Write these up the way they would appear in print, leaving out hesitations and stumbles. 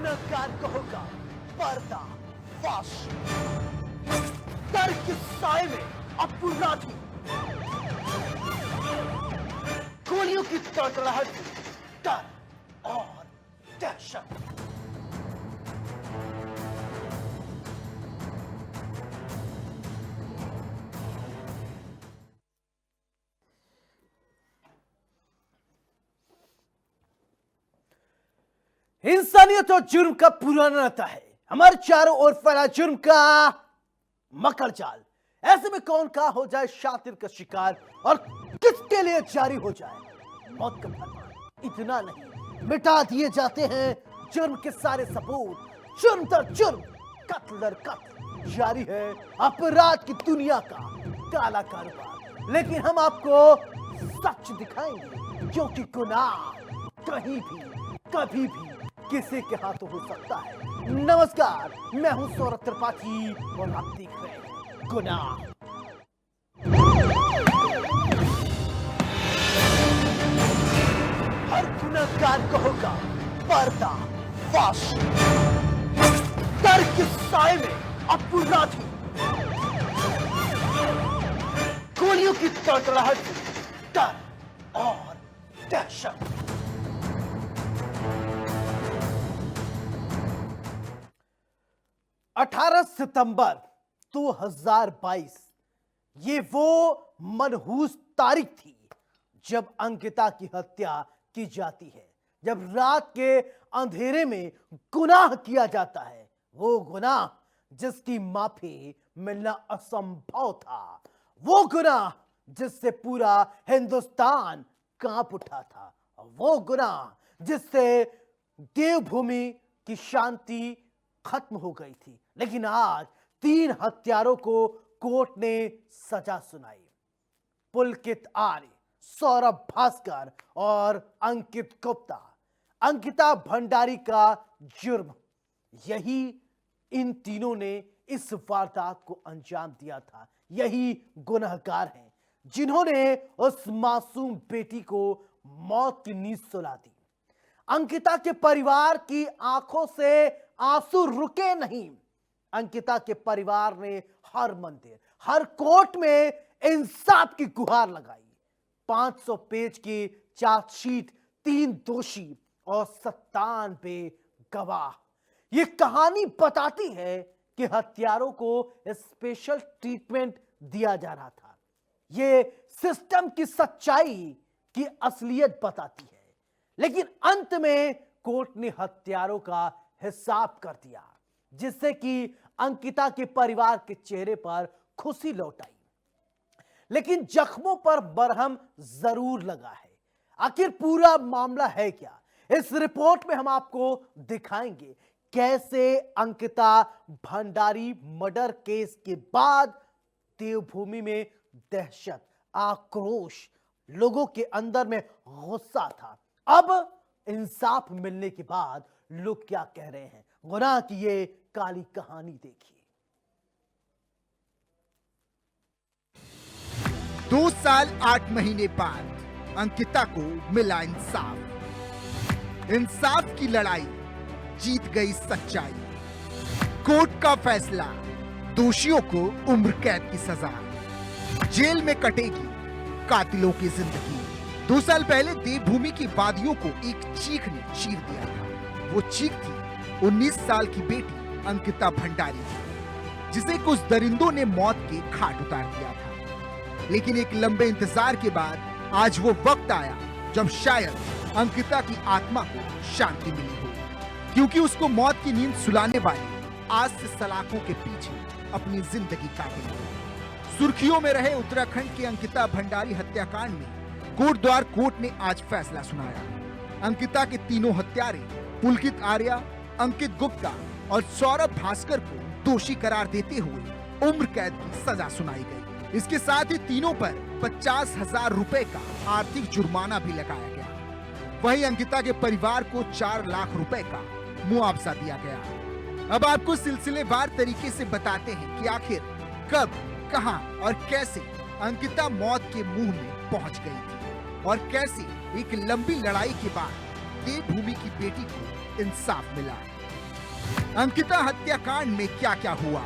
गुनहगार को होगा पर्दा फाश। डर के साए में अपराधी गोलियों की तड़तड़ाहट से डर और दहशत। इंसानियत और जुर्म का पुराना नाता है। हमारे चारों ओर फैला जुर्म का मकर जाल। ऐसे में कौन का हो जाए शातिर का शिकार और किसके लिए जारी हो जाए मौत का फरमान। इतना नहीं, मिटा दिए जाते हैं जुर्म के सारे सबूत। जुर्म दर जुर्म, कत्ल दर कत्ल जारी है अपराध की दुनिया का काला कारोबार। लेकिन हम आपको सच दिखाएंगे, क्योंकि गुनाह कहीं भी कभी भी किसी के हाथों हो सकता है। नमस्कार, मैं हूं सौरभ त्रिपाठी और आप देख रहे हैं गुनाह। हर गुनहगार को होगा पर्दा फाश। डर के साए में अपराधी गोलियों की तड़तड़ाहट से डर और दहशत। 18 सितंबर 2022 ये वो मनहूस तारीख थी जब अंकिता की हत्या की जाती है। जब रात के अंधेरे में गुनाह किया जाता है, वो गुनाह जिसकी माफी मिलना असंभव था, वो गुनाह जिससे पूरा हिंदुस्तान कांप उठा था, वो गुनाह जिससे देवभूमि की शांति खत्म हो गई थी। लेकिन आज 3 हत्यारों को कोर्ट ने सजा सुनाई। पुलकित आर्य, सौरभ भास्कर और अंकित गुप्ता। अंकिता भंडारी का जुर्म यही, इन तीनों ने इस वारदात को अंजाम दिया था। यही गुनहगार हैं जिन्होंने उस मासूम बेटी को मौत की नींद सुला दी। अंकिता के परिवार की आंखों से आंसू रुके नहीं। अंकिता के परिवार ने हर मंदिर, हर कोर्ट में इंसाफ की गुहार लगाई। 500 पेज की चार्जशीट, 3 दोषी और 97 गवाह। यह कहानी बताती है कि हत्यारों को स्पेशल ट्रीटमेंट दिया जा रहा था। यह सिस्टम की सच्चाई की असलियत बताती है। लेकिन अंत में कोर्ट ने हत्यारों का हिसाब कर दिया, जिससे कि अंकिता के परिवार के चेहरे पर खुशी लौट आई। लेकिन जख्मों पर मरहम जरूर लगा है। आखिर पूरा मामला है क्या, इस रिपोर्ट में हम आपको दिखाएंगे। कैसे अंकिता भंडारी मर्डर केस के बाद देवभूमि में दहशत, आक्रोश, लोगों के अंदर में गुस्सा था। अब इंसाफ मिलने के बाद लोग क्या कह रहे हैं, गुनाह की ये काली कहानी देखिए। 2 साल 8 महीने बाद अंकिता को मिला इंसाफ। इंसाफ की लड़ाई जीत गई सच्चाई। कोर्ट का फैसला, दोषियों को उम्र कैद की सजा। जेल में कटेगी कातिलों की जिंदगी। 2 साल पहले देवभूमि की वादियों को एक चीख ने चीर दिया था। वो चीख थी 19 साल की बेटी अंकिता भंडारी, जिसे कुछ दरिंदों ने मौत के घाट उतार दिया था। लेकिन एक लंबे इंतजार के बाद आज वो वक्त आया जब शायद अंकिता की आत्मा को शांति मिली हो, क्योंकि उसको मौत की नींद सुलाने वाले आज से सलाखों के पीछे अपनी जिंदगी काटेंगे। सुर्खियों में रहे उत्तराखंड के अंकिता भंडारी हत्याकांड में कोटद्वार कोर्ट ने आज फैसला सुनाया। अंकिता के तीनों हत्यारे पुलकित आर्य, अंकित गुप्ता और सौरभ भास्कर को दोषी करार देते हुए उम्र कैद की सजा सुनाई गई। इसके साथ ही तीनों पर 50,000 रुपए का आर्थिक जुर्माना भी लगाया गया। वहीं अंकिता के परिवार को 4 लाख रुपए का मुआवजा दिया गया। अब आपको सिलसिलेवार तरीके से बताते हैं कि आखिर कब, कहां और कैसे अंकिता मौत के मुंह में पहुंच गई थी और कैसे एक लंबी लड़ाई के बाद देवभूमि की बेटी को इंसाफ मिला। अंकिता हत्याकांड में क्या क्या हुआ?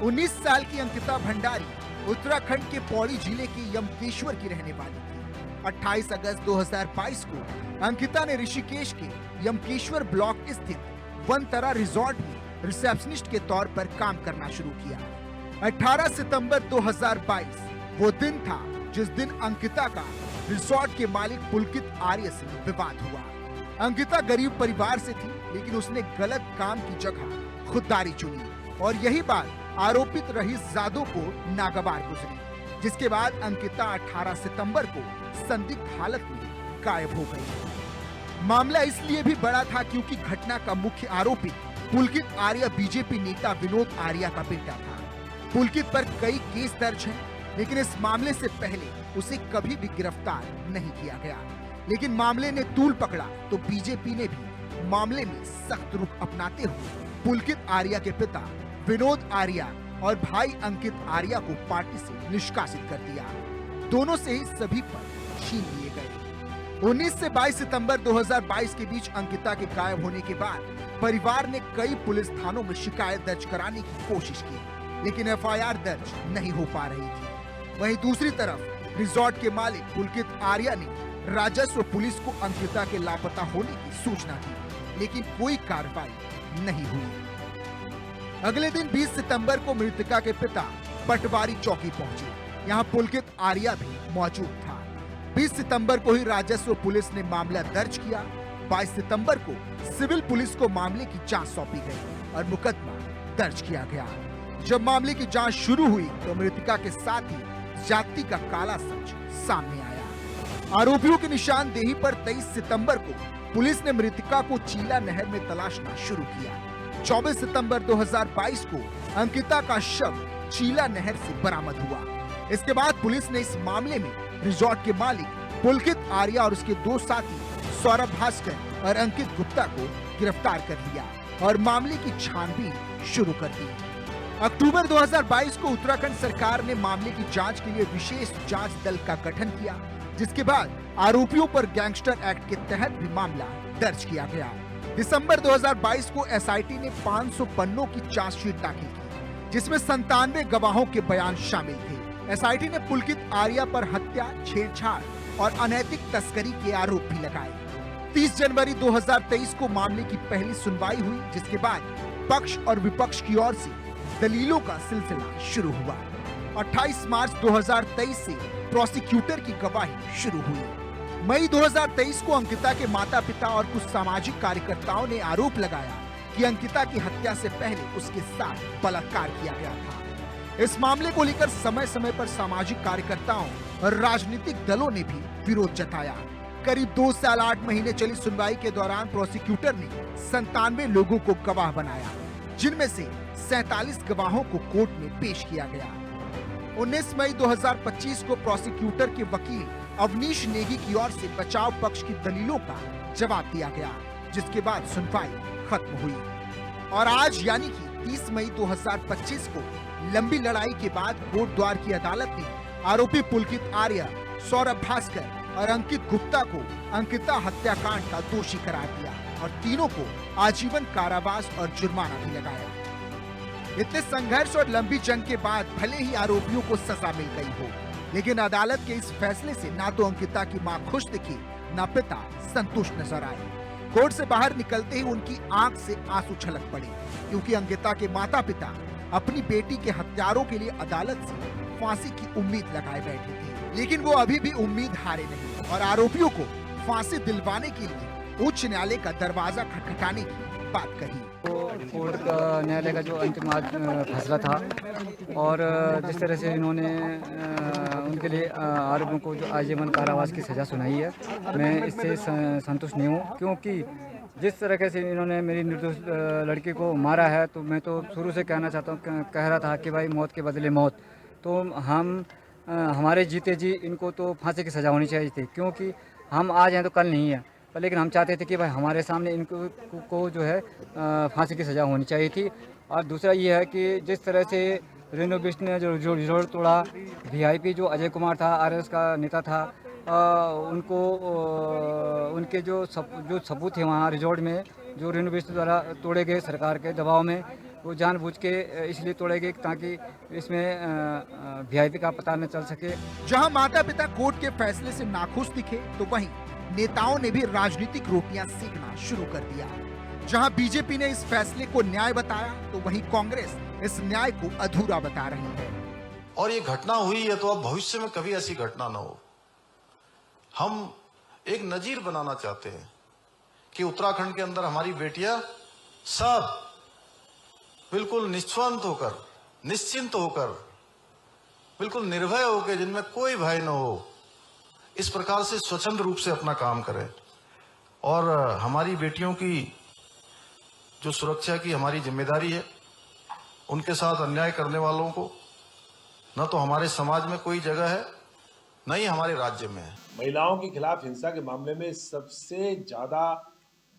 19 साल की अंकिता भंडारी उत्तराखंड के पौड़ी जिले के यमकेश्वर की रहने वाली थी। 28 अगस्त 2022 को अंकिता ने ऋषिकेश के यमकेश्वर ब्लॉक स्थित वनतरा रिजॉर्ट में रिसेप्शनिस्ट के तौर पर काम करना शुरू किया। 18 सितंबर 2022 वो दिन था जिस दिन अंकिता का रिजॉर्ट के मालिक पुलकित आर्य से विवाद हुआ। अंकिता गरीब परिवार से थी, लेकिन उसने गलत काम की जगह खुददारी चुनी और यही बात आरोपित रईस जादव को नागवार गुजरी, जिसके बाद अंकिता 18 सितंबर को संदिग्ध हालत में गायब हो गई। मामला इसलिए भी बड़ा था क्योंकि घटना का मुख्य आरोपी पुलकित आर्य बीजेपी नेता विनोद आर्य का बेटा था। पुलकित पर कई केस दर्ज हैं, लेकिन इस मामले से पहले उसे कभी भी गिरफ्तार नहीं किया गया। लेकिन मामले ने तूल पकड़ा तो बीजेपी ने भी मामले में सख्त रुख अपनाते हुए पुलकित आर्य के पिता विनोद आर्य और भाई अंकित आर्य को पार्टी से निष्कासित कर दिया। दोनों से ही सभी पद छीन लिए गए। 19 से 22 सितंबर 2022 के बीच अंकिता के गायब होने के बाद परिवार ने कई पुलिस थानों में शिकायत दर्ज कराने की कोशिश की, लेकिन एफआईआर दर्ज नहीं हो पा रही थी। वहीं दूसरी तरफ रिजॉर्ट के मालिक पुलकित आर्य ने राजस्व पुलिस को अंकिता के लापता होने की सूचना दी, लेकिन कोई कार्रवाई नहीं हुई। अगले दिन 20 सितंबर को मृतका के पिता पटवारी चौकी पहुंचे। यहां पुलकित आर्य भी मौजूद था। 20 सितंबर को ही राजस्व पुलिस ने मामला दर्ज किया। 22 सितंबर को सिविल पुलिस को मामले की जांच सौंपी गई और मुकदमा दर्ज किया गया। जब मामले की जांच शुरू हुई तो मृतका के साथ ही जाति का काला सच सामने आया। आरोपियों की निशानदेही पर 23 सितंबर को पुलिस ने मृतका को चीला नहर में तलाशना शुरू किया। 24 सितंबर 2022 को अंकिता का शव चीला नहर से बरामद हुआ। इसके बाद पुलिस ने इस मामले में रिजॉर्ट के मालिक पुलकित आर्य और उसके दो साथी सौरभ भास्कर और अंकित गुप्ता को गिरफ्तार कर लिया और मामले की छानबीन शुरू कर दी। अक्टूबर 2022 को उत्तराखंड सरकार ने मामले की जांच के लिए विशेष जांच दल का गठन किया, जिसके बाद आरोपियों पर गैंगस्टर एक्ट के तहत भी मामला दर्ज किया गया। दिसंबर 2022 को एसआईटी ने 500 पन्नों की चार्जशीट दाखिल की, जिसमें 97 गवाहों के बयान शामिल थे। एसआईटी ने पुलकित आर्य पर हत्या, छेड़छाड़ और अनैतिक तस्करी के आरोप भी लगाए। 30 जनवरी 2023 को मामले की पहली सुनवाई हुई, जिसके बाद पक्ष और विपक्ष की ओर से दलीलों का सिलसिला शुरू हुआ। 28 मार्च 2023 से प्रोसिक्यूटर की गवाही शुरू हुई। मई 2023 को अंकिता के माता पिता और कुछ सामाजिक कार्यकर्ताओं ने आरोप लगाया कि अंकिता की हत्या से पहले उसके साथ बलात्कार किया गया था। इस मामले को लेकर समय समय पर सामाजिक कार्यकर्ताओं और राजनीतिक दलों ने भी विरोध जताया। करीब 2 साल 8 महीने चली सुनवाई के दौरान प्रोसिक्यूटर ने 97 लोगों को गवाह बनाया, जिनमें से 47 गवाहों को कोर्ट में पेश किया गया। 19 मई 2025 को प्रोसिक्यूटर के वकील अवनीश नेगी की ओर से बचाव पक्ष की दलीलों का जवाब दिया गया, जिसके बाद सुनवाई खत्म हुई। और आज यानी कि 30 मई 2025 को लंबी लड़ाई के बाद कोर्ट द्वार की अदालत ने आरोपी पुलकित आर्य, सौरभ भास्कर और अंकित गुप्ता को अंकिता हत्याकांड का दोषी करार दिया और तीनों को आजीवन कारावास और जुर्माना भी लगाया। इतने संघर्ष और लंबी जंग के बाद भले ही आरोपियों को सजा मिल गई हो, लेकिन अदालत के इस फैसले से ना तो अंकिता की मां खुश दिखी, ना पिता संतुष्ट नजर आए। कोर्ट से बाहर निकलते ही उनकी आंख से आंसू छलक पड़े, क्योंकि अंकिता के माता पिता अपनी बेटी के हत्यारों के लिए अदालत से फांसी की उम्मीद लगाए बैठे थे, लेकिन वो अभी भी उम्मीद हारे नहीं और आरोपियों को फांसी दिलवाने के लिए उच्च न्यायालय का दरवाजा खटखटाने की बात कही। कोर्ट का न्यायालय का जो अंतिम फैसला था और जिस तरह से इन्होंने उनके लिए आरोपियों को जो आजीवन कारावास की सज़ा सुनाई है, मैं इससे संतुष्ट नहीं हूँ, क्योंकि जिस तरीके से इन्होंने मेरी निर्दोष लड़की को मारा है, तो मैं तो शुरू से कहना चाहता हूँ, कह रहा था कि भाई मौत के बदले मौत। तो हम हमारे जीते जी इनको तो फांसी की सज़ा होनी चाहिए थी, क्योंकि हम आज हैं तो कल नहीं है, लेकिन हम चाहते थे कि भाई हमारे सामने इनको को जो है फांसी की सज़ा होनी चाहिए थी। और दूसरा ये है कि जिस तरह से रेणु बिष्ट ने जो रिजॉर्ट तोड़ा, वीआईपी जो अजय कुमार था, आरएस का नेता था, उनको उनके जो सबूत है वहाँ रिजॉर्ट में जो रेनोवेशन द्वारा तोड़े गए सरकार के दबाव में, वो जानबूझ के इसलिए तोड़े गए ताकि इसमें वीआईपी का पता न चल सके। जहां माता पिता कोर्ट के फैसले से नाखुश दिखे, तो वहीं नेताओं ने भी राजनीतिक रोटियां सेकना शुरू कर दिया। जहां बीजेपी ने इस फैसले को न्याय बताया, तो वहीं कांग्रेस इस न्याय को अधूरा बता रही है। और ये घटना हुई है तो अब भविष्य में कभी ऐसी घटना ना हो। हम एक नजीर बनाना चाहते हैं कि उत्तराखंड के अंदर हमारी बेटियां सब बिल्कुल निश्चिंत होकर, निश्चिंत होकर, बिल्कुल निर्भय होकर, जिनमें कोई भय न हो, इस प्रकार से स्वच्छंद रूप से अपना काम करें। और हमारी बेटियों की जो सुरक्षा की हमारी जिम्मेदारी है, उनके साथ अन्याय करने वालों को न तो हमारे समाज में कोई जगह है, न ही हमारे राज्य में है। महिलाओं के खिलाफ हिंसा के मामले में सबसे ज्यादा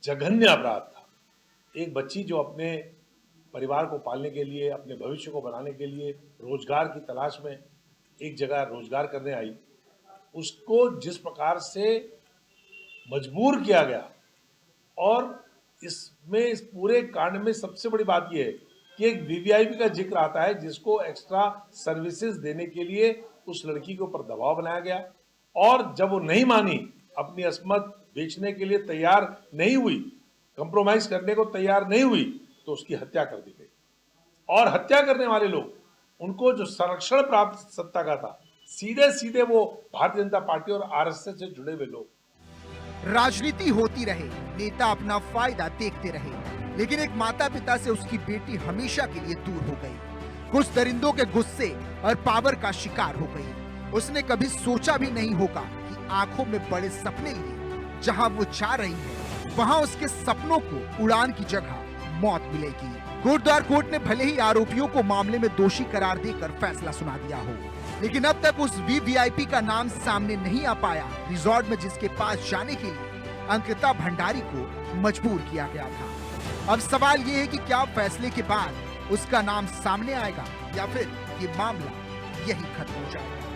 जघन्य अपराध था। एक बच्ची जो अपने परिवार को पालने के लिए, अपने भविष्य को बनाने के लिए रोजगार की तलाश में एक जगह रोजगार करने आई, उसको जिस प्रकार से मजबूर किया गया। और इसमें, इस पूरे कांड में सबसे बड़ी बात यह है कि एक वीवीआईपी का जिक्र आता है, जिसको एक्स्ट्रा सर्विसेज देने के लिए उस लड़की के ऊपर दबाव बनाया गया। और जब वो नहीं मानी, अपनी अस्मत बेचने के लिए तैयार नहीं हुई, कंप्रोमाइज करने को तैयार नहीं हुई, तो उसकी हत्या कर दी गई। और हत्या करने वाले लोग, उनको जो संरक्षण प्राप्त सत्ता का था, सीधे सीधे वो भारतीय जनता पार्टी और आरएसएस से जुड़े हुए लोग। राजनीति होती रहे, नेता अपना फायदा देखते रहे, लेकिन एक माता पिता से उसकी बेटी हमेशा के लिए दूर हो गई। कुछ दरिंदों के गुस्से और पावर का शिकार हो गई। उसने कभी सोचा भी नहीं होगा कि आंखों में बड़े सपने लिए जहां वो जा रही है, वहां उसके सपनों को उड़ान की जगह मौत मिलेगी। कोटद्वार कोर्ट ने भले ही आरोपियों को मामले में दोषी करार देकर फैसला सुना दिया हो, लेकिन अब तक उस वीवीआईपी का नाम सामने नहीं आ पाया, रिजॉर्ट में जिसके पास जाने के लिए अंकिता भंडारी को मजबूर किया गया था। अब सवाल ये है कि क्या फैसले के बाद उसका नाम सामने आएगा या फिर ये मामला यही खत्म हो जाएगा।